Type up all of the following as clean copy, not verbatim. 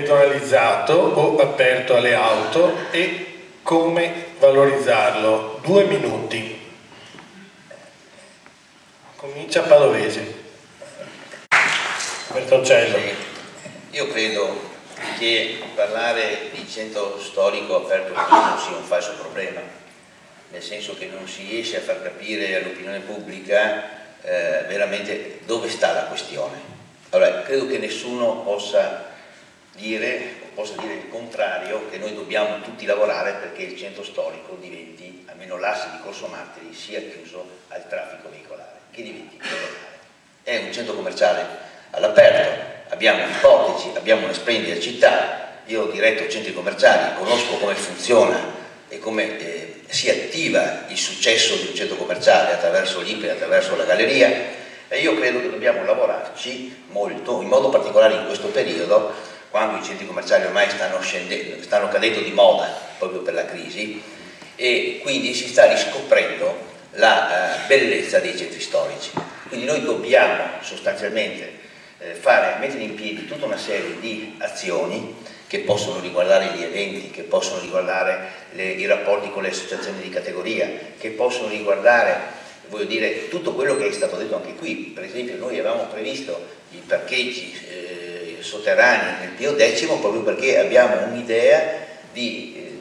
pedonalizzato o aperto alle auto e come valorizzarlo? 2 minuti. Comincia Padovese. Bertoncello. Io credo che parlare di centro storico aperto non sia un falso problema, nel senso che non si riesce a far capire all'opinione pubblica veramente dove sta la questione. Allora, credo che nessuno possa dire il contrario, che noi dobbiamo tutti lavorare perché il centro storico diventi, almeno l'asse di Corso Martiri, sia chiuso al traffico veicolare, che diventi pedonale. È un centro commerciale all'aperto, abbiamo i portici, abbiamo una splendida città, io ho diretto centri commerciali, conosco come funziona e come si attiva il successo di un centro commerciale attraverso l'IPE, attraverso la galleria, e io credo che dobbiamo lavorarci molto, in modo particolare in questo periodo, quando i centri commerciali ormai stanno cadendo di moda proprio per la crisi, e quindi si sta riscoprendo la bellezza dei centri storici. Quindi noi dobbiamo sostanzialmente mettere in piedi tutta una serie di azioni che possono riguardare gli eventi, che possono riguardare i rapporti con le associazioni di categoria, che possono riguardare, voglio dire, tutto quello che è stato detto anche qui. Per esempio noi avevamo previsto i parcheggi sotterranei nel Pio X proprio perché abbiamo un'idea di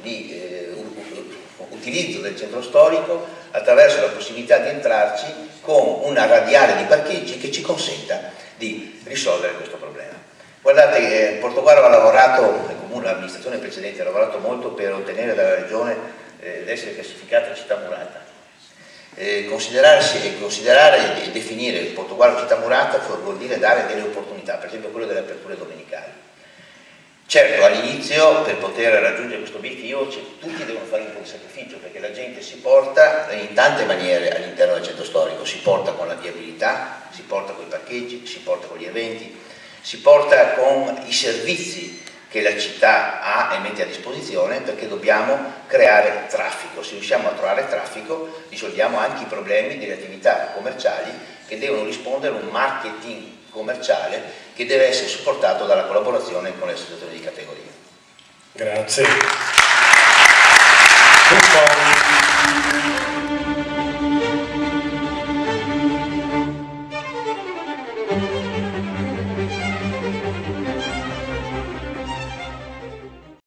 utilizzo del centro storico attraverso la possibilità di entrarci con una radiale di parcheggi che ci consenta di risolvere questo problema. Guardate, Portogallo ha lavorato, l'amministrazione precedente ha lavorato molto per ottenere dalla regione l'essere classificata città murata. Considerare e definire il Portogallo città murata vuol dire dare delle opportunità, per esempio quello delle aperture domenicali. Certo, all'inizio, per poter raggiungere questo obiettivo, tutti devono fare un po' di sacrificio, perché la gente si porta in tante maniere all'interno del centro storico, si porta con la viabilità, si porta con i parcheggi, si porta con gli eventi, si porta con i servizi che la città ha e mette a disposizione, perché dobbiamo creare traffico. Se riusciamo a trovare traffico, risolviamo anche i problemi delle attività commerciali che devono rispondere a un marketing commerciale che deve essere supportato dalla collaborazione con le associazioni di categoria. Grazie.